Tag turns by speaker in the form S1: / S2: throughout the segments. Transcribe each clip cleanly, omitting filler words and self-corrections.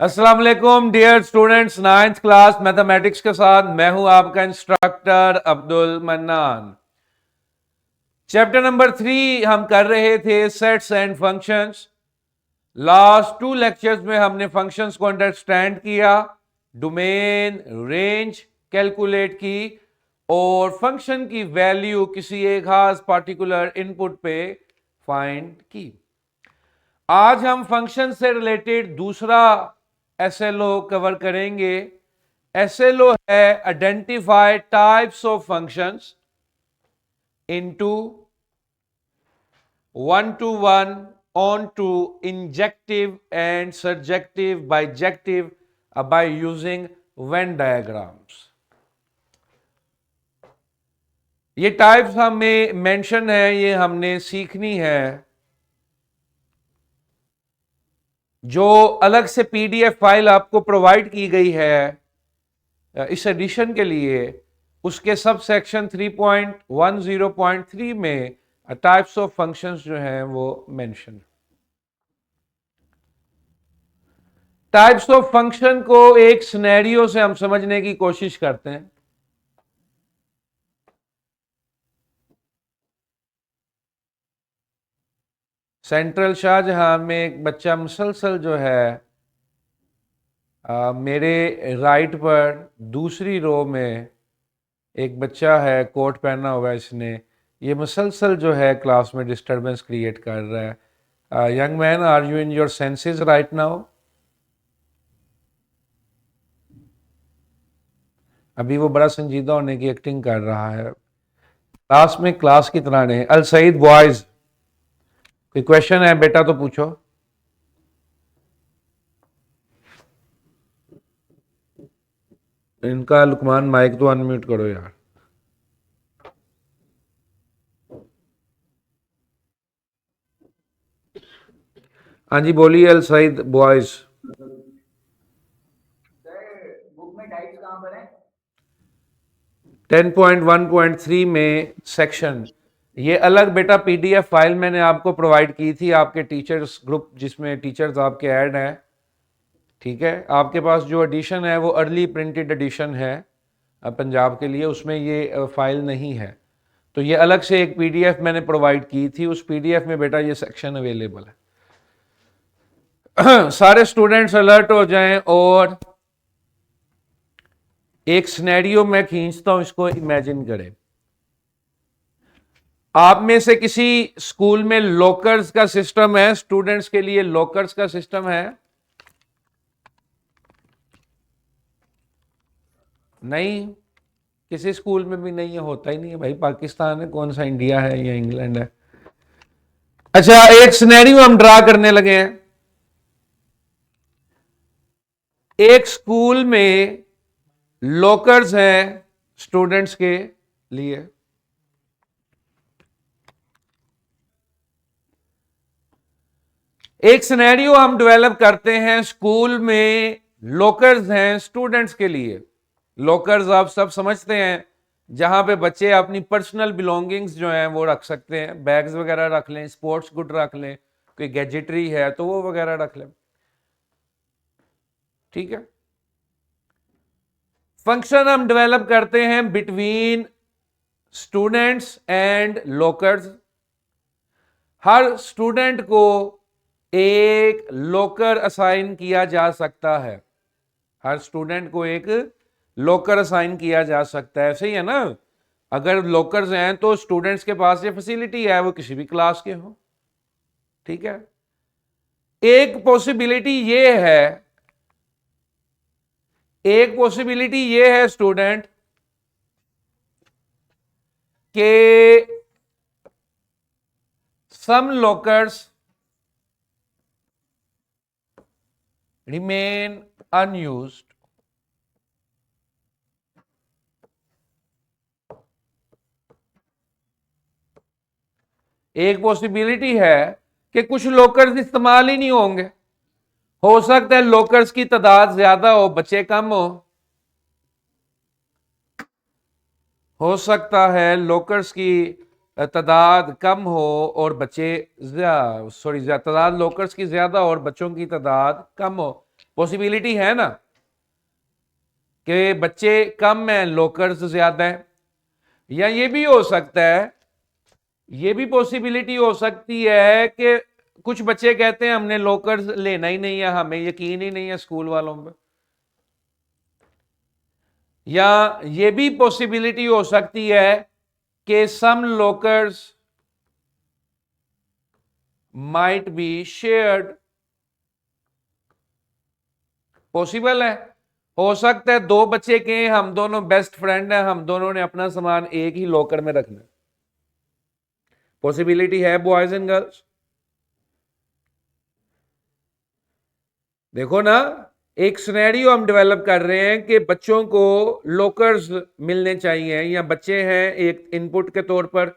S1: अस्सलाम वालेकुम dear students, ninth class mathematics के साथ मैं हूं आपका instructor Abdul Mannan. Chapter number 3 हम कर रहे थे sets and functions. Last 2 lectures में हमने फंक्शंस को अंडरस्टैंड किया, डोमेन रेंज कैलकुलेट की और फंक्शन की वैल्यू किसी एक खास पार्टिकुलर इनपुट पे फाइंड की। आज हम फंक्शन से रिलेटेड दूसरा एसएलओ कवर करेंगे। एसएलओ है identify types of functions into one to one, onto, injective and surjective, bijective by using Venn diagrams. ये टाइप्स हमें मेंशन है, ये हमने सीखनी है। जो अलग से पीडीएफ फाइल आपको प्रोवाइड की गई है इस एडिशन के लिए, उसके सब सेक्शन 3.10.3 में टाइप्स ऑफ फंक्शंस जो हैं वो मेंशन। टाइप्स ऑफ फंक्शन को एक सिनेरियो से हम समझने की कोशिश करते हैं। सेंट्रल शाहजहां में एक बच्चा मुसलसल जो है मेरे राइट पर दूसरी रो में एक बच्चा है, कोट पहना हुआ है इसने, ये मुसलसल जो है क्लास में डिस्टरबेंस क्रिएट कर रहा है। Young man, are you in your senses right now? अभी वो बड़ा संजीदा होने की एक्टिंग कर रहा है, क्लास में क्लास की तरह नहीं। अल सईद बॉयज, कोई क्वेश्चन है बेटा तो पूछो। इनका लुकमान माइक तो अनम्यूट करो यार। हाँ जी बोलिए अल सईद बॉयज।
S2: बुक में टाइप्स कहाँ पर है?
S1: 10.1.3 में सेक्शन, ये अलग बेटा पीडीएफ फाइल मैंने आपको प्रोवाइड की थी आपके टीचर्स ग्रुप जिसमें टीचर्स आपके ऐड हैं। ठीक है, आपके पास जो एडिशन है वो अर्ली प्रिंटेड एडिशन है पंजाब के लिए, उसमें ये फाइल नहीं है। तो ये अलग से एक पीडीएफ मैंने प्रोवाइड की थी, उस पीडीएफ में बेटा ये सेक्शन अवेलेबल है। सारे स्टूडेंट्स अलर्ट हो जाएं और एक सिनेरियो मैं खींचता हूं, इसको इमेजिन करें। आप में से किसी स्कूल में लॉकर्स का सिस्टम है? स्टूडेंट्स के लिए लॉकर्स का सिस्टम है? नहीं, किसी स्कूल में भी नहीं है, होता ही नहीं है भाई। पाकिस्तान है, कौन सा इंडिया है या इंग्लैंड है? अच्छा, एक सिनेरियो हम ड्रा करने लगे हैं। एक स्कूल में लॉकर्स हैं स्टूडेंट्स के लिए। एक सिनेरियो हम डेवलप करते हैं, स्कूल में लॉकर्स हैं स्टूडेंट्स के लिए। लॉकर्स आप सब समझते हैं, जहां पे बच्चे अपनी पर्सनल बिलोंगिंग्स जो हैं वो रख सकते हैं, बैग्स वगैरह रख लें, स्पोर्ट्स गुड रख लें, कोई गैजेटरी है तो वो वगैरह रख लें। ठीक है, फंक्शन हम डेवलप करते हैं between students and lockers. Her student को एक लॉकर असाइन किया जा सकता है। हर स्टूडेंट को एक लॉकर असाइन किया जा सकता है, सही है ना? अगर लॉकर्स हैं तो स्टूडेंट्स के पास ये फैसिलिटी है, वो किसी भी क्लास के हो। ठीक है, एक पॉसिबिलिटी ये है, एक पॉसिबिलिटी ये है स्टूडेंट के सम लॉकर्स remain unused एक पॉसिबिलिटी है कि कुछ लॉकर्स इस्तेमाल ही नहीं होंगे। हो सकता है लॉकर्स की तादाद ज्यादा हो, बच्चे कम हो सकता है लॉकर्स की तादाद कम हो और बच्चे तादाद लॉकर्स की ज्यादा और बच्चों की तादाद कम हो। पॉसिबिलिटी है ना कि बच्चे कम हैं, लॉकर्स ज्यादा हैं। या ये भी हो सकता है, ये भी पॉसिबिलिटी हो सकती है कि कुछ बच्चे कहते हैं हमने लॉकर्स लेना ही नहीं है, हमें यकीन ही नहीं है स्कूल वालों पे। या ये भी पॉसिबिलिटी हो सकती है कि some lockers might be shared. Possible है, हो सकता है दो बच्चे के हम दोनों बेस्ट फ्रेंड हैं, हम दोनों ने अपना सामान एक ही लॉकर में रखना। पॉसिबिलिटी है बॉयज एंड गर्ल्स। देखो ना, एक सिनेरियो हम डेवलप कर रहे हैं कि बच्चों को लॉकर्स मिलने चाहिए, या बच्चे हैं एक इनपुट के तौर पर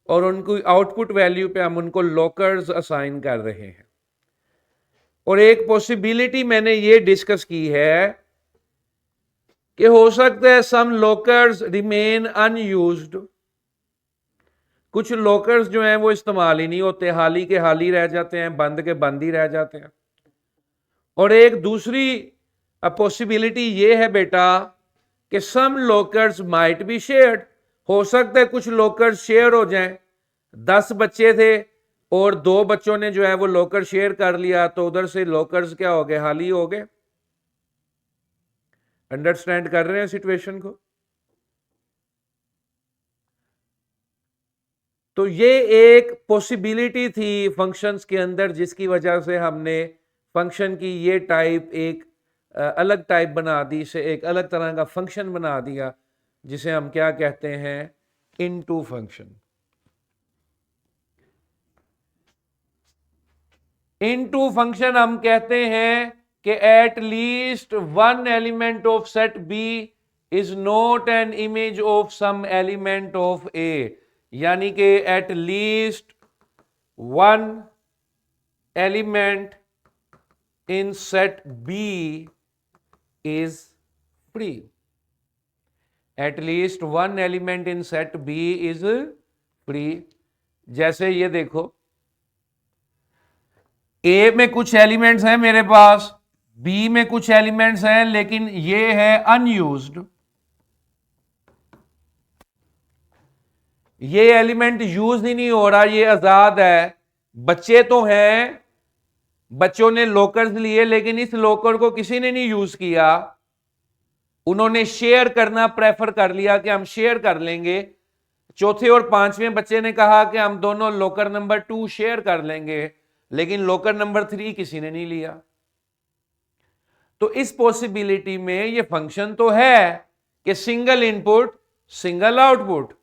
S1: और उनको आउटपुट वैल्यू पे हम उनको लॉकर्स असाइन कर रहे हैं। और एक पॉसिबिलिटी मैंने ये डिस्कस की है कि हो सकता है सम लॉकर्स रिमेन अनयूज्ड। कुछ लॉकर्स जो हैं वो इस्तेमाल ही नहीं होते, हाली के हाली रह जाते हैं, बंद के बंद ही रह जाते हैं। और एक दूसरी पॉसिबिलिटी ये है बेटा कि some lockers might be shared. हो सकता है कुछ लॉकर्स शेयर हो जाएं। 10 बच्चे थे और 2 बच्चों ने जो है वो लॉकर शेयर कर लिया, तो उधर से लॉकर्स क्या हो गए, खाली हो गए। अंडरस्टैंड कर रहे हैं सिचुएशन को? तो ये एक पॉसिबिलिटी थी फंक्शंस के अंदर, जिसकी वजह से हमने फंक्शन की ये टाइप एक अलग टाइप बना दी, से एक अलग तरह का फंक्शन बना दिया, जिसे हम क्या कहते हैं, इनटू फंक्शन। इनटू फंक्शन हम कहते हैं कि at least one element of set B is not an image of some element of A. यानी कि at least one element in set B is free. At least one element in set B is free. जैसे ये देखो, ए में कुछ elements हैं मेरे पास, B में कुछ एलिमेंट्स हैं, लेकिन ये है अनयूज्ड। ये एलिमेंट यूज ही नहीं हो रहा, ये आजाद है। बच्चे तो हैं, बच्चों ने लॉकर्स लिए, लेकिन इस लॉकर को किसी ने नहीं यूज किया। उन्होंने शेयर करना प्रेफर कर लिया कि हम शेयर कर लेंगे। चौथे और पांचवें बच्चे ने कहा कि हम दोनों लॉकर नंबर 2 शेयर कर लेंगे, लेकिन लॉकर नंबर 3 किसी ने नहीं लिया। तो इस पॉसिबिलिटी में ये फंक्शन तो है कि single input single output,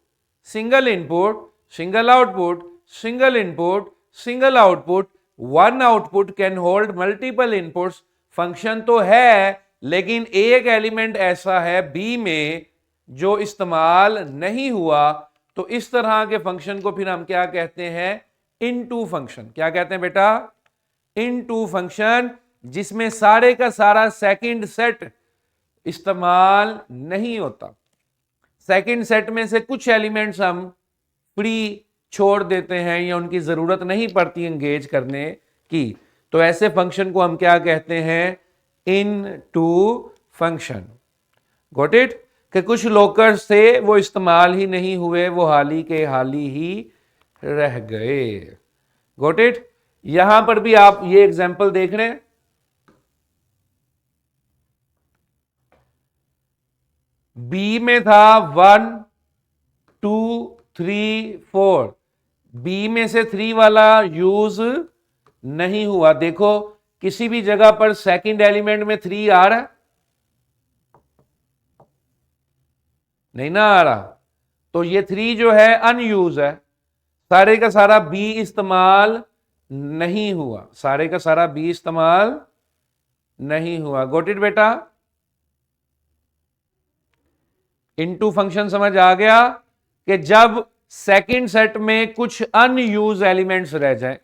S1: single input single output, single input single output, one output can hold multiple inputs. Function तो है, लेकिन एक एलिमेंट ऐसा है बी में जो इस्तेमाल नहीं हुआ। तो इस तरह के फंक्शन को फिर हम क्या कहते हैं, इनटू फंक्शन। क्या कहते हैं बेटा, इनटू फंक्शन, जिसमें सारे का सारा सेकंड सेट इस्तेमाल नहीं होता। सेकंड सेट में से कुछ एलिमेंट्स हम फ्री छोड़ देते हैं या उनकी जरूरत नहीं पड़ती एंगेज करने की। तो ऐसे फंक्शन को हम क्या कहते हैं, इनटू फंक्शन। Got it? कि कुछ लॉकर्स थे वो इस्तेमाल ही नहीं हुए, वो हाली के हाली ही रह गए। Got it? यहां पर भी आप ये एग्जांपल देख रहे हैं, बी में था 1 2 3 4, बी में से 3 वाला यूज नहीं हुआ। देखो किसी भी जगह पर सेकंड एलिमेंट में 3 आ रहा है, नहीं ना आ रहा। तो ये 3 जो है अनयूज है, सारे का सारा बी इस्तेमाल नहीं हुआ, सारे का सारा बी इस्तेमाल नहीं हुआ। गॉट इट बेटा? इनटू फंक्शन समझ आ गया कि जब सेकंड सेट में कुछ अनयूज एलिमेंट्स रह जाए,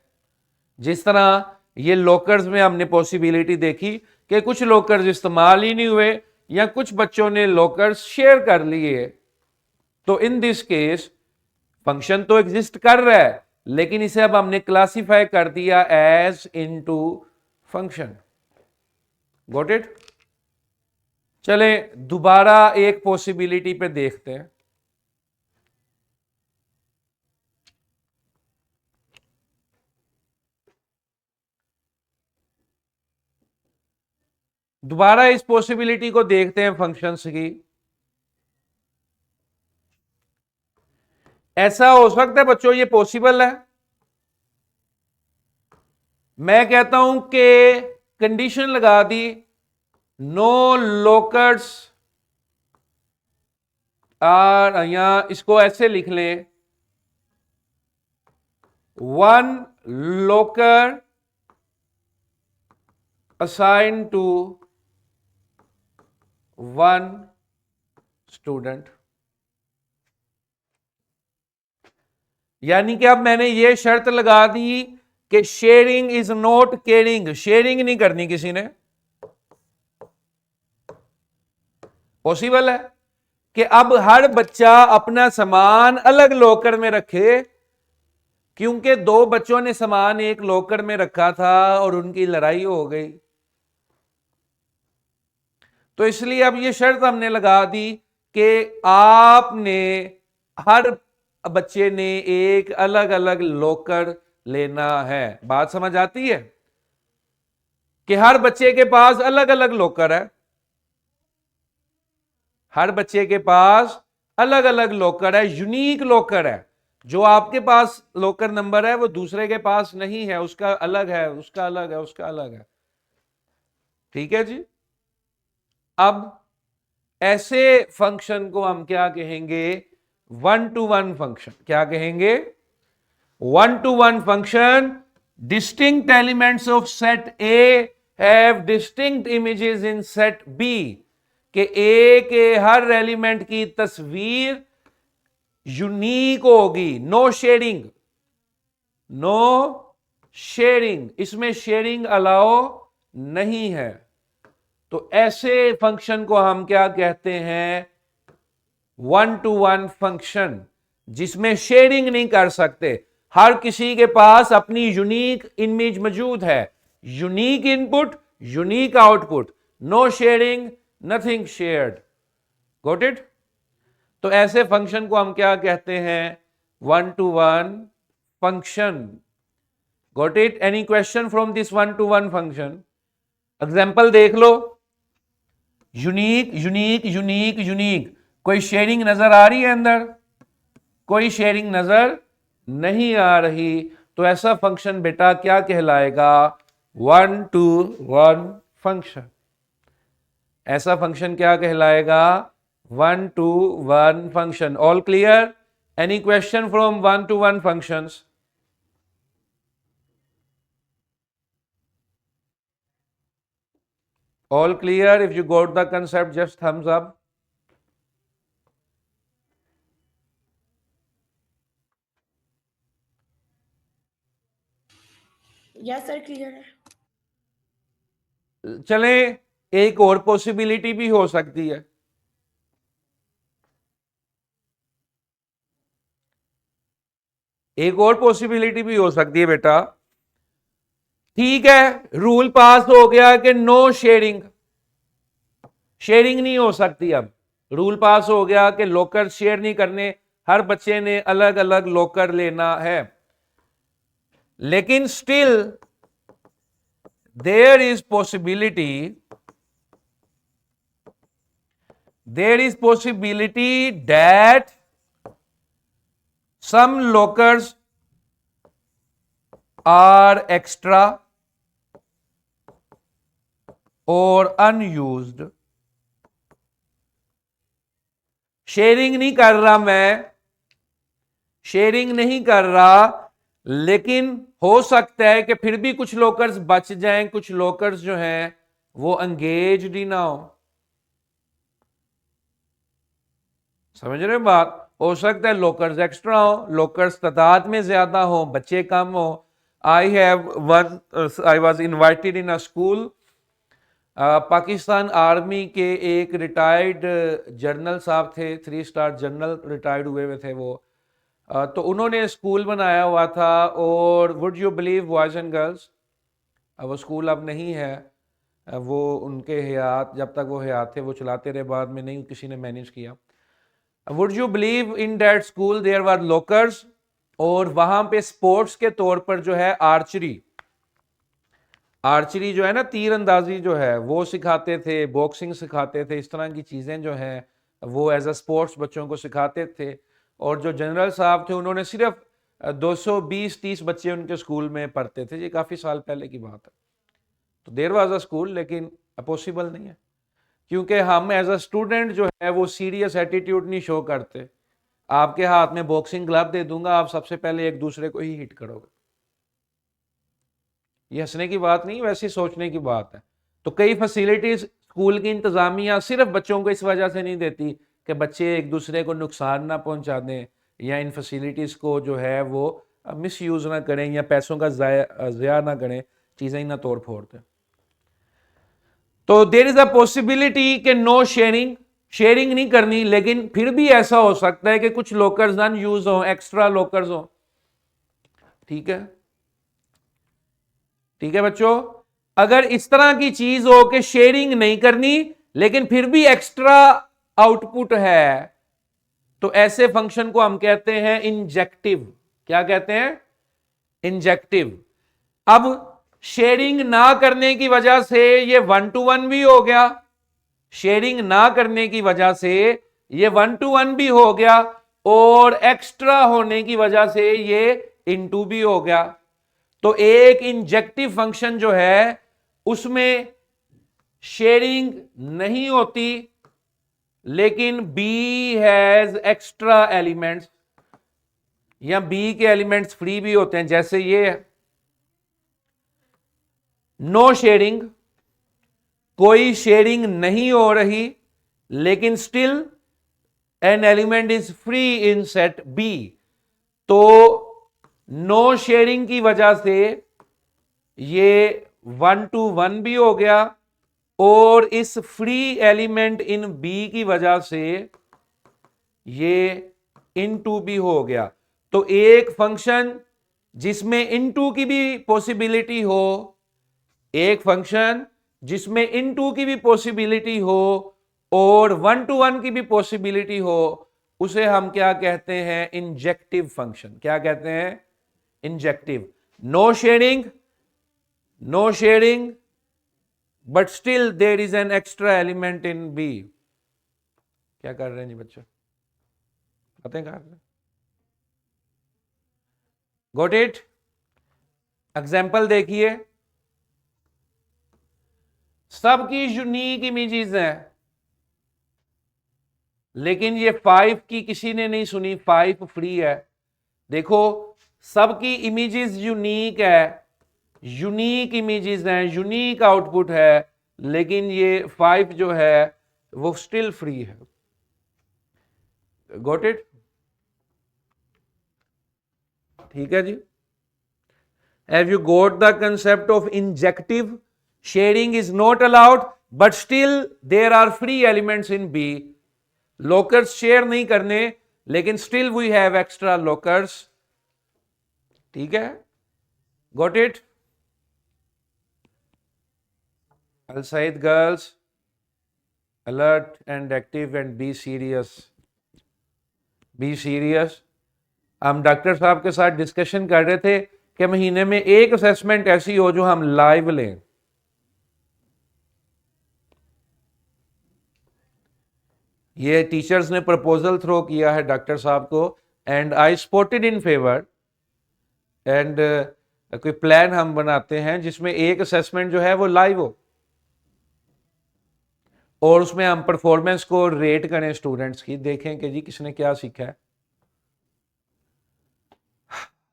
S1: जिस तरह ये लॉकर्स में हमने पॉसिबिलिटी देखी कि कुछ लॉकर्स इस्तेमाल ही नहीं हुए या कुछ बच्चों ने लॉकर्स शेयर कर लिए। तो इन दिस केस फंक्शन तो एग्जिस्ट कर रहा है, लेकिन इसे अब हमने क्लासिफाई कर दिया as into function. Got it. चले दोबारा एक पॉसिबिलिटी पे देखते हैं। दोबारा इस पॉसिबिलिटी को देखते हैं फंक्शंस की। ऐसा हो सकता है बच्चों, ये पॉसिबल है। मैं कहता हूं कि कंडीशन लगा दी, नो लोकर्स आर, यहां इसको ऐसे लिख लें, one locker assign to one student. यानी कि अब मैंने ये शर्त लगा दी कि sharing is not caring, sharing नहीं करनी किसी ने। पॉसिबल है कि अब हर बच्चा अपना सामान अलग लॉकर में रखे, क्योंकि दो बच्चों ने सामान एक लॉकर में रखा था और उनकी लड़ाई हो गई। तो इसलिए अब ये शर्त हमने लगा दी कि आपने, हर बच्चे ने एक अलग अलग लॉकर लेना है। बात समझ आती है कि हर बच्चे के पास अलग अलग लॉकर है, हर बच्चे के पास अलग अलग लॉकर है, यूनिक लॉकर है। जो आपके पास लॉकर नंबर है वो दूसरे के पास नहीं है, उसका अलग है, उसका अलग है, उसका अलग है। ठीक है जी। अब ऐसे फंक्शन को हम क्या कहेंगे? One to one function. क्या कहेंगे? One to one function. Distinct elements of set A have distinct images in set B, कि ए के हर एलिमेंट की तस्वीर यूनिक होगी। नो शेयरिंग, नो शेयरिंग, इसमें शेयरिंग अलाउ नहीं है। तो ऐसे फंक्शन को हम क्या कहते हैं? वन टू वन फंक्शन, जिसमें शेयरिंग नहीं कर सकते। हर किसी के पास अपनी यूनिक इमेज मौजूद है, unique input, unique output, no sharing, nothing shared. Got it? तो ऐसे फंक्शन को हम क्या कहते हैं? One to one function. Got it? Any question from this one to one function? Example देख लो। यूनिक यूनिक यूनिक यूनिक, कोई शेयरिंग नजर आ रही है अंदर? कोई शेयरिंग नजर नहीं आ रही। तो ऐसा फंक्शन बेटा क्या कहलाएगा? One to one function. ऐसा फंक्शन क्या कहलाएगा? One to one function. All clear? Any question from one to one functions? All clear? If you got the concept, just thumbs up.
S3: Yes sir, clear है।
S1: चलें, एक और possibility भी हो सकती है। एक और पॉसिबिलिटी भी हो सकती है बेटा। ठीक है, रूल पास हो गया कि नो शेयरिंग, शेयरिंग नहीं हो सकती। अब रूल पास हो गया कि लॉकर शेयर नहीं करने, हर बच्चे ने अलग अलग लॉकर लेना है। लेकिन still there is possibility that some lockers are extra or unused. Sharing नहीं कर रहा, मैं शेयरिंग नहीं कर रहा, लेकिन हो सकता है कि फिर भी कुछ लॉकर्स बच जाएं, कुछ लॉकर्स जो हैं वो एंगेज्ड ही ना हो। समझ रहे हो बात? हो सकता है लॉकर्स एक्स्ट्रा हो, लॉकर्स तादाद में ज्यादा हो, बच्चे कम हो। I was invited in a school. Pakistan army के एक रिटायर्ड जनरल साहब थे, 3 स्टार जनरल रिटायर्ड हुए हुए थे वो। तो उन्होंने स्कूल बनाया हुआ था, और would you believe boys and girls, वो स्कूल अब नहीं है। वो उनके हयात, जब तक वो हयात थे वो चलाते रहे, बाद में नहीं किसी ने मैनेज किया। Would you believe in that school there were lockers, और वहां पे स्पोर्ट्स के तौर पर जो है आर्चरी जो है ना, तीर अंदाजी जो है वो सिखाते थे, बॉक्सिंग सिखाते थे, इस तरह की चीज़ें जो हैं वो एज अ स्पोर्ट्स बच्चों को सिखाते थे। और जो जनरल साहब थे उन्होंने सिर्फ 220-30 बच्चे उनके स्कूल में पढ़ते थे। ये काफ़ी साल पहले की बात है। तो देयर वाज अ स्कूल, लेकिन पॉसिबल नहीं है, क्योंकि हम एज अ स्टूडेंट जो है वो सीरियस एटीट्यूड नहीं शो करते। आपके हाथ में बॉक्सिंग ग्लव दे दूंगा, आप सबसे पहले एक दूसरे को ही हिट करोगे। ये हंसने की बात नहीं, वैसे सोचने की बात है। तो कई फैसिलिटीज स्कूल की इंतजामिया सिर्फ बच्चों को इस वजह से नहीं देती कि बच्चे एक दूसरे को नुकसान ना पहुंचा दें, या इन फैसिलिटीज को जो है वो मिस यूज ना करें, या पैसों का ज़ाया ना करें, चीज़ें ही ना तोड़ फोड़ दें। तो देर इज अ पॉसिबिलिटी कि नो शेयरिंग नहीं करनी, लेकिन फिर भी ऐसा हो सकता है कि कुछ लॉकर्स अनयूज हो, एक्स्ट्रा लॉकर्स हो। ठीक है, ठीक है बच्चों। अगर इस तरह की चीज हो कि शेयरिंग नहीं करनी लेकिन फिर भी एक्स्ट्रा आउटपुट है, तो ऐसे फंक्शन को हम कहते हैं इंजेक्टिव। क्या कहते हैं? इंजेक्टिव। अब शेयरिंग ना करने की वजह से ये 1-to-1 भी हो गया, शेयरिंग ना करने की वजह से ये 1-to-1 भी हो गया, और एक्स्ट्रा होने की वजह से ये इनटू भी हो गया। तो एक इंजेक्टिव फंक्शन जो है उसमें शेयरिंग नहीं होती, लेकिन बी हैज एक्स्ट्रा एलिमेंट्स, या बी के एलिमेंट्स फ्री भी होते हैं। जैसे ये नो शेयरिंग, कोई शेयरिंग नहीं हो रही, लेकिन still an element is free in set B. तो नो शेयरिंग की वजह से ये 1-to-1 भी हो गया, और इस फ्री एलिमेंट इन बी की वजह से ये इनटू भी हो गया। तो एक फंक्शन जिसमें इनटू की भी पॉसिबिलिटी हो, एक फंक्शन जिसमें इनटू की भी पॉसिबिलिटी हो और 1-to-1 की भी पॉसिबिलिटी हो, उसे हम क्या कहते हैं? Injective function. क्या कहते हैं? Injective. No sharing but still there is an extra element in B. क्या कर रहे हैं जी बच्चों? बातें कर रहे हैं? Got it? एग्जाम्पल देखिए, सबकी यूनिक इमेजेस हैं, लेकिन ये 5 की किसी ने नहीं सुनी। 5 फ्री है। देखो, सबकी इमेजेस यूनिक है, यूनिक इमेजेस हैं, यूनिक आउटपुट है, लेकिन ये 5 जो है वो स्टिल फ्री है। Got it? ठीक है जी। Have you got the concept of injective? Sharing is not allowed, but still there are free elements in B. Lockers share नहीं करने, लेकिन still we have extra lockers. ठीक है? Got it? Al Said girls, alert and active and be serious. Be serious. हम doctor साहब के साथ discussion कर रहे थे कि महीने में एक असेसमेंट ऐसी हो जो हम लाइव लें। ये टीचर्स ने प्रपोजल थ्रो किया है डॉक्टर साहब को, and I supported in favour. And कोई प्लान हम बनाते हैं जिसमें एक असेसमेंट जो है वो लाइव हो, और उसमें हम परफॉर्मेंस को रेट करें स्टूडेंट्स की, देखें कि जी किसने क्या सीखा है।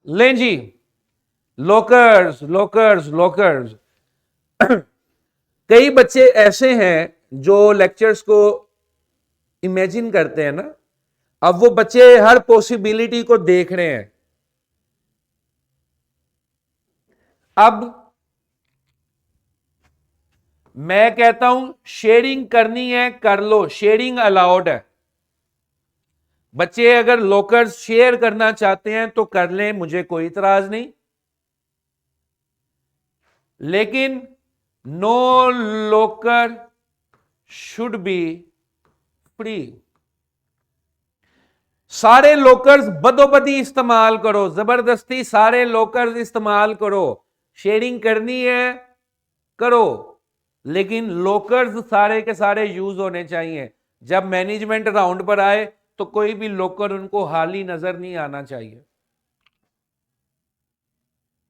S1: लें जी, लॉकर्स लॉकर्स लॉकर्स। कई बच्चे ऐसे हैं जो लेक्चर्स को इमेजिन करते हैं ना, अब वो बच्चे हर पॉसिबिलिटी को देख रहे हैं। अब मैं कहता हूं शेयरिंग करनी है कर लो, शेयरिंग अलाउड है। बच्चे अगर लॉकर्स शेयर करना चाहते हैं तो कर लें, मुझे कोई इतराज नहीं। लेकिन no locker should be free. सारे लोकर्स बदोबदी इस्तेमाल करो, जबरदस्ती सारे लोकर्स इस्तेमाल करो। शेयरिंग करनी है करो, लेकिन लोकर्स सारे के सारे यूज होने चाहिए। जब मैनेजमेंट राउंड पर आए तो कोई भी लोकर उनको हाली नजर नहीं आना चाहिए।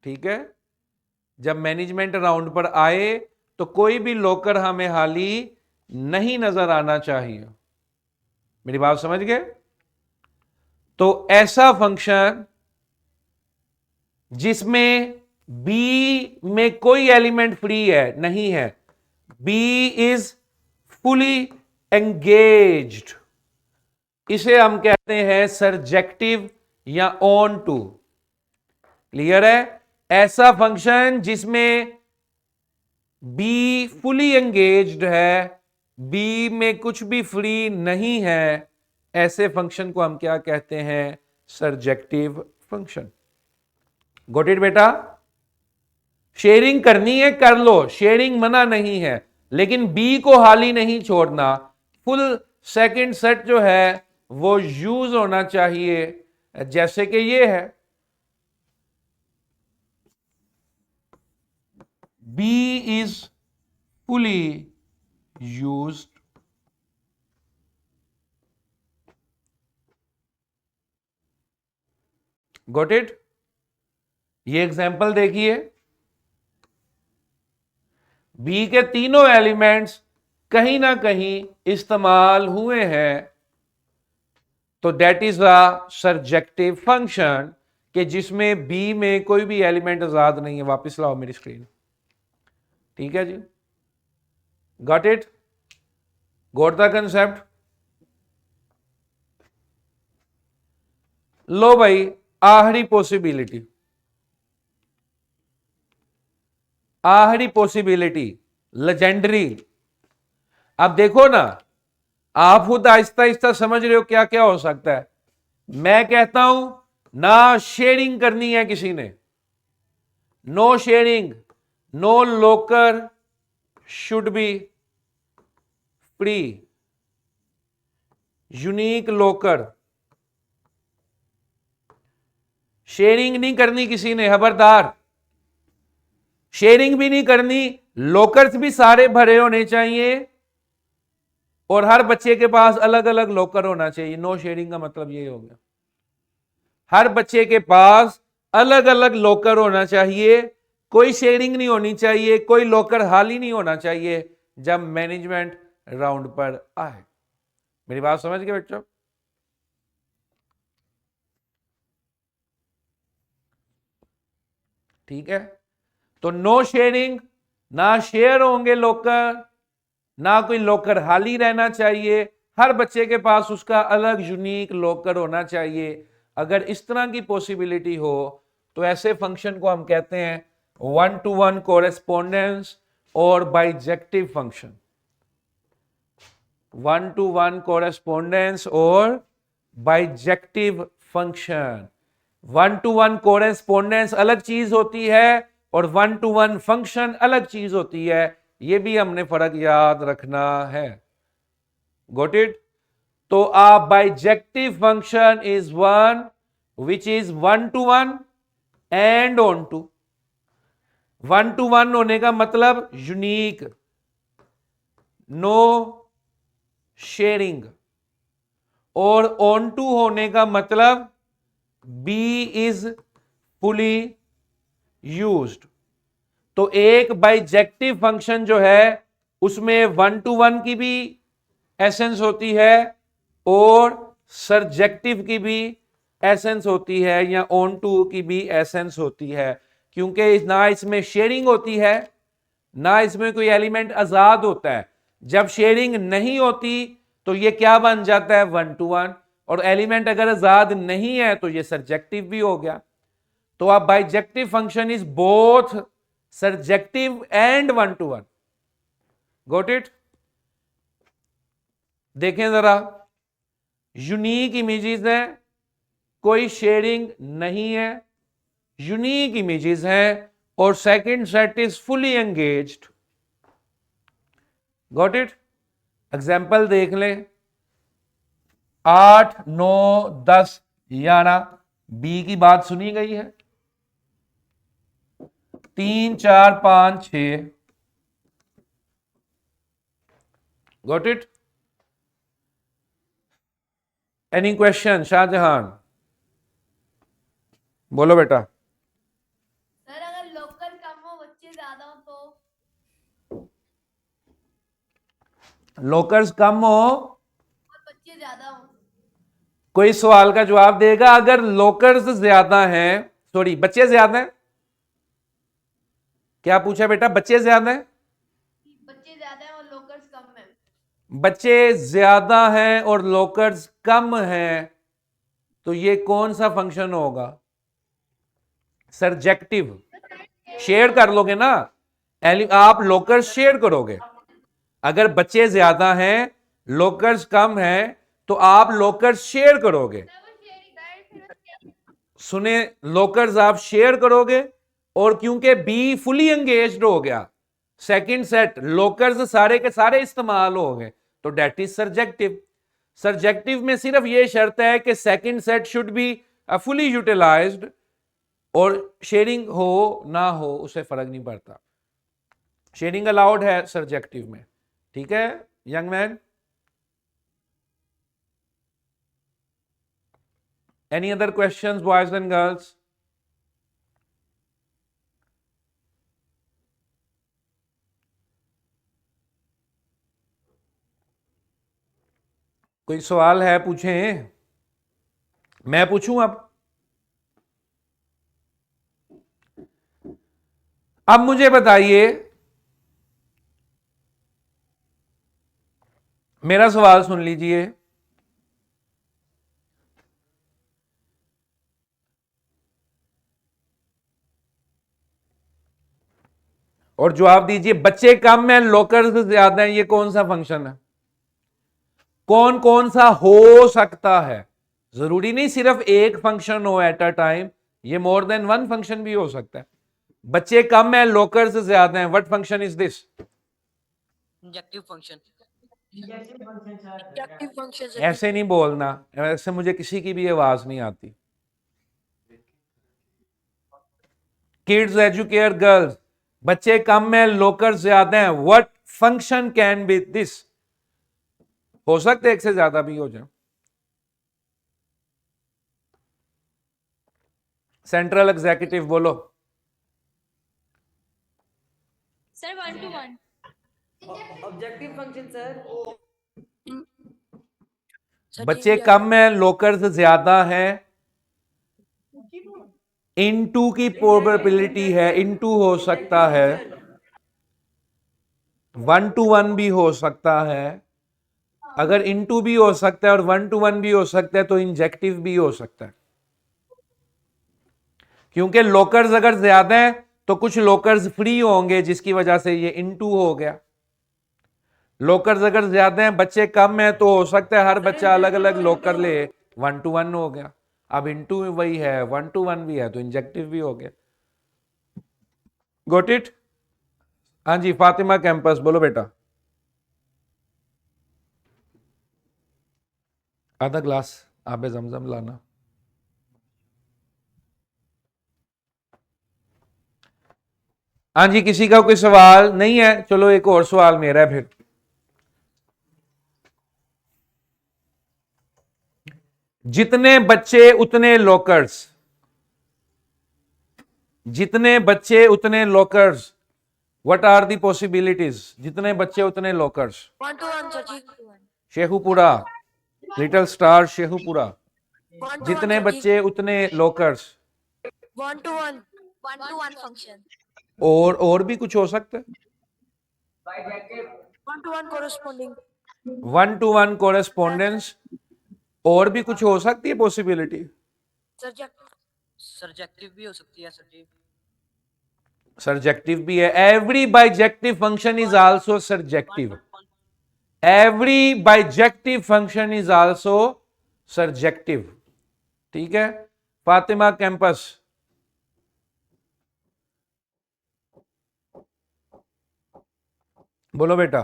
S1: ठीक है, जब मैनेजमेंट राउंड पर आए तो कोई भी लोकर हमें हाली नहीं नजर आना चाहिए। मेरी बात समझ गए? तो ऐसा फंक्शन जिसमें बी में कोई एलिमेंट फ्री है नहीं है, बी इज फुली एंगेज्ड, इसे हम कहते हैं सरजेक्टिव या ऑन टू। क्लियर है? ऐसा फंक्शन जिसमें बी फुली एंगेज्ड है, बी में कुछ भी फ्री नहीं है, ऐसे फंक्शन को हम क्या कहते हैं? सरजेक्टिव फंक्शन। गॉट इट बेटा? शेयरिंग करनी है कर लो, शेयरिंग मना नहीं है, लेकिन बी को हाली नहीं छोड़ना। फुल सेकंड सेट जो है वो यूज होना चाहिए, जैसे कि ये है B is fully used, got it? ये एग्जाम्पल देखिए, बी के तीनों एलिमेंट्स कहीं ना कहीं इस्तेमाल हुए हैं, तो दैट इज अ सरजेक्टिव फंक्शन कि जिसमें बी में कोई भी एलिमेंट आजाद नहीं है। वापस लाओ मेरी स्क्रीन। ठीक है जी, got it? Got the concept? लो भाई, आखिरी पॉसिबिलिटी, आखिरी पॉसिबिलिटी लेजेंडरी। अब देखो ना, आप खुद आहिस्ता आहिस्ता समझ रहे हो क्या क्या हो सकता है। मैं कहता हूं ना शेयरिंग करनी है किसी ने, no sharing, no locker should be free, unique locker. Sharing नहीं करनी किसी ने, खबरदार। शेयरिंग भी नहीं करनी, लोकर्स भी सारे भरे होने चाहिए, और हर बच्चे के पास अलग अलग लॉकर होना चाहिए। नो शेयरिंग का मतलब ये हो गया, हर बच्चे के पास अलग अलग लॉकर होना चाहिए, कोई शेयरिंग नहीं होनी चाहिए, कोई लॉकर खाली नहीं होना चाहिए जब मैनेजमेंट राउंड पर आए। मेरी बात समझ गए बच्चों? ठीक है, तो नो शेयरिंग, ना शेयर होंगे लॉकर, ना कोई लॉकर खाली रहना चाहिए, हर बच्चे के पास उसका अलग यूनिक लॉकर होना चाहिए। अगर इस तरह की पॉसिबिलिटी हो तो ऐसे फंक्शन को हम कहते हैं वन टू वन कोरेस्पोंडेंस और bijective function. One to one correspondence और bijective function. One to one correspondence अलग चीज होती है और वन टू वन फंक्शन अलग चीज होती है, ये भी हमने फर्क याद रखना है। Got it? तो a bijective function is one which is one to one and onto. One to one होने का मतलब यूनिक, नो शेयरिंग, और ऑन टू होने का मतलब बी इज फुली यूज्ड। तो एक बाइजेक्टिव फंक्शन जो है उसमें वन टू वन की भी एसेंस होती है और सरजेक्टिव की भी एसेंस होती है, या ऑन टू की भी एसेंस होती है, क्योंकि ना इसमें शेयरिंग होती है ना इसमें कोई एलिमेंट आजाद होता है। जब शेयरिंग नहीं होती तो ये क्या बन जाता है? One to one. और एलिमेंट अगर आजाद नहीं है तो ये सरजेक्टिव भी हो गया। तो अब bijective function is both surjective and one to one. Got it? देखें जरा, यूनिक इमेजेस हैं, कोई शेयरिंग नहीं है, यूनिक इमेजेस हैं, और second set is fully engaged. Got it? Example देख लें, 8, 9, 10, 11, बी की बात सुनी गई है, 3, 4, 5, 6, got it? Any question? Shahjahan बोलो बेटा।
S4: सर अगर लोकल कम हो बच्चे ज्यादा हो तो?
S1: लोकर्स कम हो
S4: और बच्चे ज्यादा हो?
S1: कोई सवाल का जवाब देगा? अगर लोकर्स ज्यादा हैं, सॉरी बच्चे ज्यादा हैं, क्या पूछा बेटा? बच्चे ज्यादा हैं,
S4: बच्चे ज्यादा है और लोकल्स कम है।
S1: बच्चे ज्यादा हैं और लोकर्स कम हैं, तो ये कौन सा फंक्शन होगा? सर्जेक्टिव। शेयर कर लोगे ना, आप लोकर्स शेयर करोगे। अगर बच्चे ज्यादा हैं, लोकर्स कम हैं, तो आप लोकर्स शेयर करोगे। सुने, लोकर्स आप शेयर करोगे, और क्योंकि बी फुली एंगेज्ड हो गया, सेकंड सेट लोकर्स सारे के सारे इस्तेमाल हो गए, तो डेट इज सर्जेक्टिव। सर्जेक्टिव में सिर्फ यह शर्त है कि second set should be fully utilized, और शेयरिंग हो ना हो उससे फर्क नहीं पड़ता, शेयरिंग अलाउड है सर्जेक्टिव में। ठीक है young man? Any other questions boys and girls? कोई सवाल है? पूछें, मैं पूछूं अब मुझे बताइए, मेरा सवाल सुन लीजिए। और जवाब दीजिए, बच्चे कम हैं लोकर्स ज्यादा हैं, ये कौन सा फंक्शन है? कौन कौन सा हो सकता है? जरूरी नहीं सिर्फ एक फंक्शन हो एट अ टाइम, ये मोर देन वन फंक्शन भी हो सकता है। बच्चे कम हैं लोकर्स ज्यादा हैं, what function is this?
S5: Injective function.
S3: Inductive function, sir.
S1: ऐसे नहीं बोलना, ऐसे मुझे किसी की भी आवाज नहीं आती। किड्स एजुकेट गर्ल्स, बच्चे कम हैं लोकर्स ज्यादा हैं, what function can be this? हो सकते हैं एक से ज्यादा भी हो जाए। सेंट्रल एग्जीक्यूटिव बोलो।
S4: Sir 1 to 1।
S2: Objective function sir.
S3: Sir,
S1: बच्चे
S3: TVR.
S1: कम हैं लोकर्स ज्यादा हैं, इनटू की प्रोबेबिलिटी है, इनटू हो सकता है, 1 to 1 भी हो सकता है। अगर इनटू भी हो सकता है और 1 to 1 भी हो सकता है, तो इंजेक्टिव भी हो सकता है, क्योंकि लोकर्स अगर ज्यादा हैं तो कुछ लोकर्स फ्री होंगे, जिसकी वजह से ये इनटू हो गया। लोकर्स अगर ज्यादा हैं, बच्चे कम हैं, तो हो सकता है हर बच्चा अलग अलग लोकर ले, 1 to 1 हो गया। अब इनटू वही है, 1 to 1 भी है, तो इंजेक्टिव भी हो गया। Got it? हाँ जी, फातिमा कैंपस बोलो बेटा। आधा ग्लास आबे जमजम लाना। हाँ जी, किसी का कोई सवाल नहीं है? चलो एक और सवाल मेरा है फिर। जितने बच्चे उतने लॉकर्स, जितने बच्चे उतने lockers, what are the possibilities? जितने बच्चे उतने lockers.
S3: 1 to 1, sir.
S1: Sheikhupura, little star Sheikhupura,
S3: 1 to 1,
S1: जितने
S3: sir.
S1: बच्चे उतने लॉकर्स।
S3: 1 to 1.
S4: 1 to 1 function।
S1: और भी कुछ हो सकता है?
S2: Bijective.
S3: 1 to 1 corresponding.
S1: 1 to 1 correspondence, और भी कुछ हो सकती है पॉसिबिलिटी?
S5: सर्जेक्टिव भी हो सकती है सर जी।
S1: सर्जेक्टिव भी है। Every bijective function is also surjective. Every bijective function is also surjective. ठीक है फातिमा कैंपस। बोलो बेटा।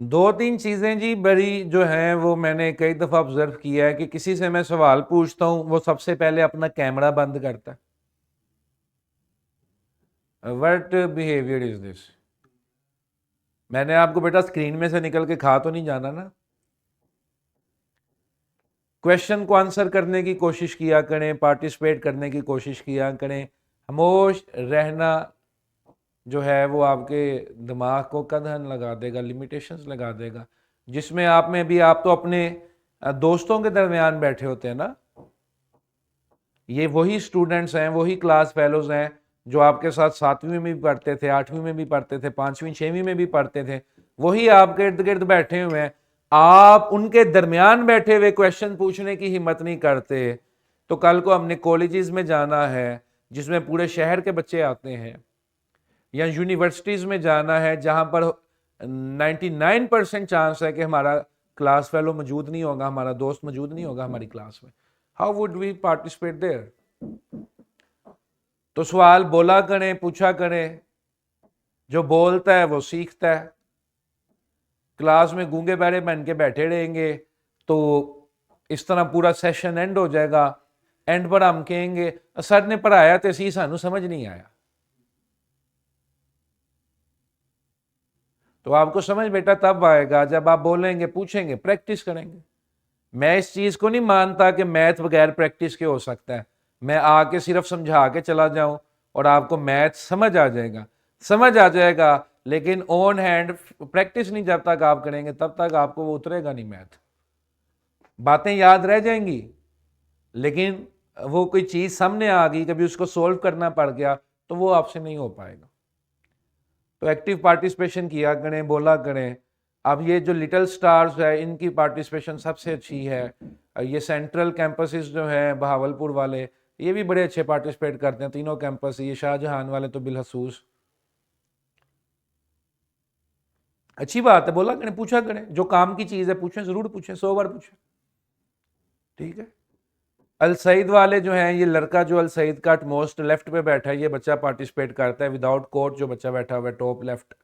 S1: दो तीन चीजें जी बड़ी जो हैं वो मैंने कई दफा ऑब्जर्व किया है कि किसी से मैं सवाल पूछता हूं वो सबसे पहले अपना कैमरा बंद करता है। What behaviour is this? मैंने आपको बेटा स्क्रीन में से निकल के खा तो नहीं जाना ना। क्वेश्चन को आंसर करने की कोशिश किया करें, पार्टिसिपेट करने की कोशिश किया करें। खामोश रहना जो है वो आपके दिमाग को कदहन लगा देगा, लिमिटेशंस लगा देगा, जिसमें आप में भी आप तो अपने दोस्तों के दरमियान बैठे होते हैं ना। ये वही स्टूडेंट्स हैं, वही क्लास फेलोज हैं जो आपके साथ 7वीं में भी पढ़ते थे, 8वीं में भी पढ़ते थे, 5वीं 6वीं में भी पढ़ते थे, वही आपके इर्द गिर्द बैठे हुए हैं। आप उनके दरमियान बैठे हुए क्वेश्चन पूछने की हिम्मत नहीं करते, तो कल को हमने कॉलेजेस में जाना है जिसमें पूरे शहर के बच्चे आते हैं, या यूनिवर्सिटीज में जाना है जहां पर 99% चांस है कि हमारा क्लास फेलो मौजूद नहीं होगा, हमारा दोस्त मौजूद नहीं होगा हमारी क्लास में। How would we participate there? तो सवाल बोला करें, पूछा करें। जो बोलता है वो सीखता है। क्लास में गूंगे बहरे बन के बैठे रहेंगे तो इस तरह पूरा सेशन एंड हो जाएगा। एंड पर हम कहेंगे सर ने पढ़ाया तो सी सानू समझ नहीं आया। तो आपको समझ बेटा तब आएगा जब आप बोलेंगे, पूछेंगे, प्रैक्टिस करेंगे। मैं इस चीज को नहीं मानता कि मैथ बगैर प्रैक्टिस के हो सकता है। मैं आके सिर्फ समझा के चला जाऊं और आपको मैथ समझ आ जाएगा, समझ आ जाएगा, लेकिन ऑन हैंड प्रैक्टिस नहीं जब तक आप करेंगे तब तक आपको वो उतरेगा नहीं मैथ। बातें याद रह जाएंगी, लेकिन वो कोई चीज सामने आ गई, कभी उसको सोल्व करना पड़ गया तो वो आपसे नहीं हो पाएगा। तो एक्टिव पार्टिसिपेशन किया करें, बोला करें। अब ये जो लिटिल स्टार्स है इनकी पार्टिसिपेशन सबसे अच्छी है। ये सेंट्रल कैंपसेस जो हैं बहावलपुर वाले, ये भी बड़े अच्छे पार्टिसिपेट करते हैं, तीनों कैंपस। ये शाहजहां वाले तो बिलखसूस। अच्छी बात है, बोला करें, पूछा करें। जो काम की चीज़ है पूछें, ज़रूर पूछें, 100 बार पूछें। ठीक है। अल सईद वाले जो हैं, ये लड़का जो अल सईद का मोस्ट लेफ्ट पे बैठा है, ये बच्चा पार्टिसिपेट करता है। विदाउट कोट जो बच्चा बैठा हुआ है टॉप लेफ्ट,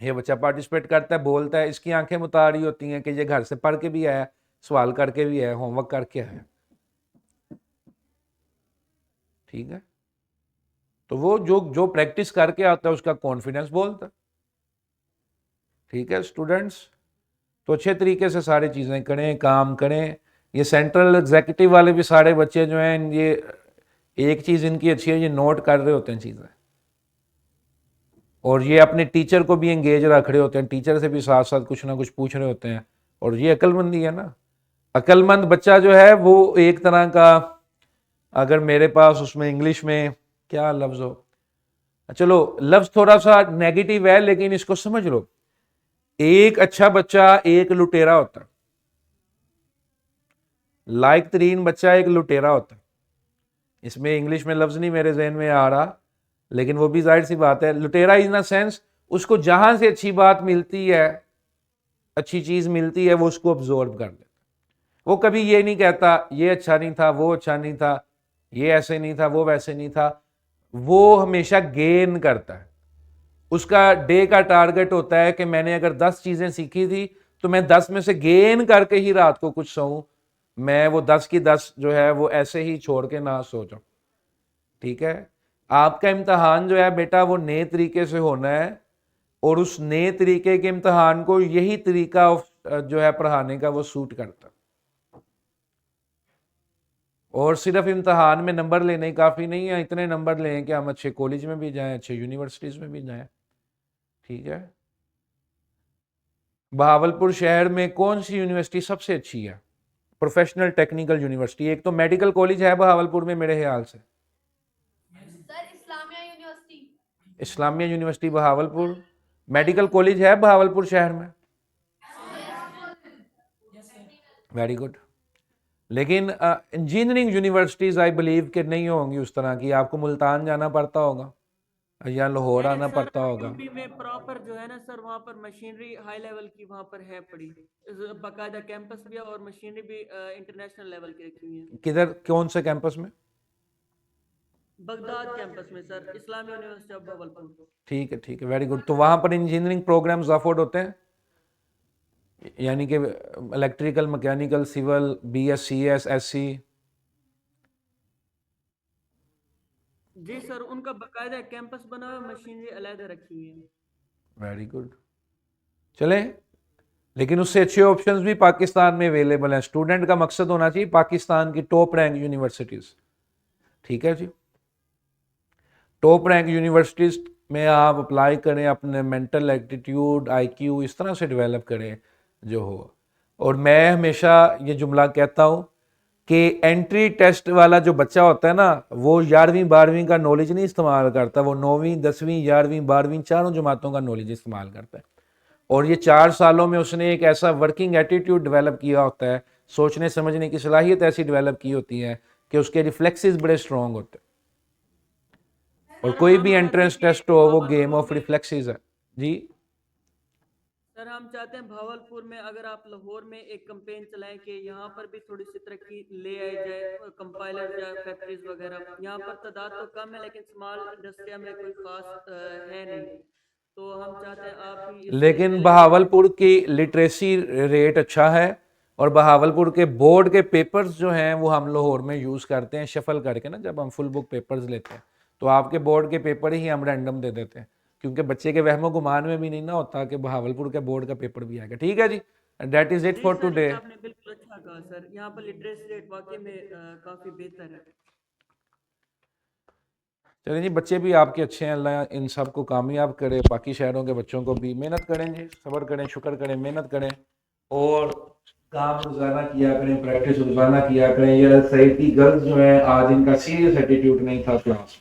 S1: ये बच्चा पार्टिसिपेट करता है, बोलता है। इसकी आंखें मुतारी होती हैं कि ये घर से पढ़ के भी आया, सवाल करके भी आया, होमवर्क करके आया। ठीक है। तो वो जो जो प्रैक्टिस करके आता है उसका कॉन्फिडेंस बोलता है। ठीक है स्टूडेंट्स, तो अच्छे तरीके से सारी चीज़ें करें, काम करें। ये सेंट्रल एग्जीक्यूटिव वाले भी सारे बच्चे जो हैं, ये एक चीज़ इनकी अच्छी है, ये नोट कर रहे होते हैं चीज़ें, और ये अपने टीचर को भी एंगेज रख रहे होते हैं, टीचर से भी साथ साथ कुछ ना कुछ पूछ रहे होते हैं। और ये अक्लमंदी है ना। अक्लमंद बच्चा जो है वो एक तरह का, अगर मेरे पास उसमें इंग्लिश में क्या लफ्ज़ हो, चलो लफ्ज़ थोड़ा सा नेगेटिव है लेकिन इसको समझ लो। एक अच्छा बच्चा एक लुटेरा होता है, लायक तरीन बच्चा एक लुटेरा होता है। इसमें इंग्लिश में लफ्ज़ नहीं मेरे जहन में आ रहा, लेकिन वो भी जाहिर सी बात है। लुटेरा इन अ सेंस, उसको जहां से अच्छी बात मिलती है, अच्छी चीज मिलती है, वो उसको अब्जॉर्ब कर लेता है। वो कभी ये नहीं कहता ये अच्छा नहीं था, वो अच्छा नहीं था, ये ऐसे नहीं था, वो वैसे नहीं था। वो हमेशा गेन करता है। उसका डे का टारगेट होता है कि मैंने अगर 10 चीजें सीखी थी तो मैं 10 में से गेन करके ही रात को कुछ सोऊं। मैं वो 10 की 10 जो है वो ऐसे ही छोड़ के ना सो जाऊं। ठीक है। आपका इम्तहान जो है बेटा वो नए तरीके से होना है, और उस नए तरीके के इम्तहान को यही तरीका जो है पढ़ाने का वो सूट करता है। और सिर्फ इम्तहान में नंबर लेने काफ़ी नहीं है, इतने नंबर लें कि हम अच्छे कॉलेज में भी जाएं, अच्छे यूनिवर्सिटीज़ में भी जाएं। ठीक है। बहावलपुर शहर में कौन सी यूनिवर्सिटी सबसे अच्छी है? Professional technical university. एक तो मेडिकल कॉलेज है बहावलपुर में मेरे ख्याल से,
S4: sir Islamia university.
S1: Islamia university Bahawalpur. Medical college है बहावलपुर शहर में? Very good. लेकिन इंजीनियरिंग यूनिवर्सिटीज आई बिलीव कि नहीं होंगी उस तरह की। आपको मुल्तान जाना पड़ता होगा या लाहौर आना पड़ता होगा।
S6: यूपी में प्रॉपर जो है ना सर, वहाँ पर मशीनरी हाई लेवल की वहाँ पर है पड़ी, बाकायदा कैंपस भी है और मशीनरी भी इंटरनेशनल लेवल की रखी हुई है।
S1: किधर, कौन से कैंपस में?
S6: बगदाद कैंपस में sir, Islami university of Bahawalpur.
S1: ठीक है, ठीक है, वेरी गुड। तो वहाँ पर इंजीनियरिंग प्रोग्राम्स अफोर्ड होते हैं? यानी कि electrical, mechanical, civil, BS, CS, SC?
S6: जी सर, उनका बकायदा कैंपस बना हुआ है, मशीनरी अलग रखी हुई है।
S1: Very good. चले, लेकिन उससे अच्छे ऑप्शंस भी पाकिस्तान में अवेलेबल हैं। स्टूडेंट का मकसद होना चाहिए पाकिस्तान की टॉप रैंक यूनिवर्सिटीज। ठीक है जी, टॉप रैंक यूनिवर्सिटीज में आप अप्लाई करें, अपने मेंटल एप्टीट्यूड, IQ इस तरह से डेवलप करें जो हो। और मैं हमेशा ये जुमला कहता हूँ कि एंट्री टेस्ट वाला जो बच्चा होता है ना, वो 11वीं 12वीं का नॉलेज नहीं इस्तेमाल करता, वो 9वीं 10वीं 11वीं 12वीं चारों जमातों का नॉलेज इस्तेमाल करता है। और ये 4 सालों में उसने एक ऐसा वर्किंग एटीट्यूड डेवलप किया होता है, सोचने समझने की सलाहियत ऐसी डेवलप की होती है कि उसके रिफ्लेक्सेस बड़े स्ट्रॉन्ग होते हैं। और कोई भी एंट्रेंस टेस्ट हो वो गेम ऑफ रिफ्लेक्सेस है जी।
S6: सर हम चाहते हैं भावलपुर में, अगर आप लाहौर में एक कैंपेन चलाएं कि यहाँ पर भी थोड़ी सी तरक्की ले आई जाए, कंपाइलर या फैक्ट्रीज वगैरह। यहाँ पर तादाद तो कम है लेकिन स्मॉल इंडस्ट्रिया में कोई खास है नहीं, तो हम चाहते हैं आप भी इसमें
S1: लेकिन बहावलपुर की लिटरेसी रेट अच्छा है, और बहावलपुर के बोर्ड के पेपर्स जो हैं वो हम लाहौर में यूज़ करते हैं शफल करके ना। जब हम फुल बुक पेपर्स लेते हैं तो आपके बोर्ड के पेपर ही हम रैंडम दे देते हैं, क्योंकि बच्चे के वहमो गुमान में भी नहीं ना होता कि बहावलपुर के बोर्ड का पेपर भी आएगा। ठीक है जी, दैट इज इट
S6: जी
S1: फॉर
S6: सर,
S1: टुडे।
S6: ये आपने बिल्कुल अच्छा कहा सर, यहाँ पर लिटरेसी रेट वाकई में काफी बेहतर है।
S1: चलिए जी, बच्चे भी आपके अच्छे हैं, अल्लाह इन सब को कामयाब करे। बाकी शहरों के बच्चों को भी मेहनत करें जी, सब्र करें, शुक्र करें, मेहनत करें और काम रोजाना किया करें, प्रैक्टिस रोजाना किया करें। ये SIT गर्ल्स जो हैं आज इनका सीरियस एटीट्यूड नहीं था क्लास।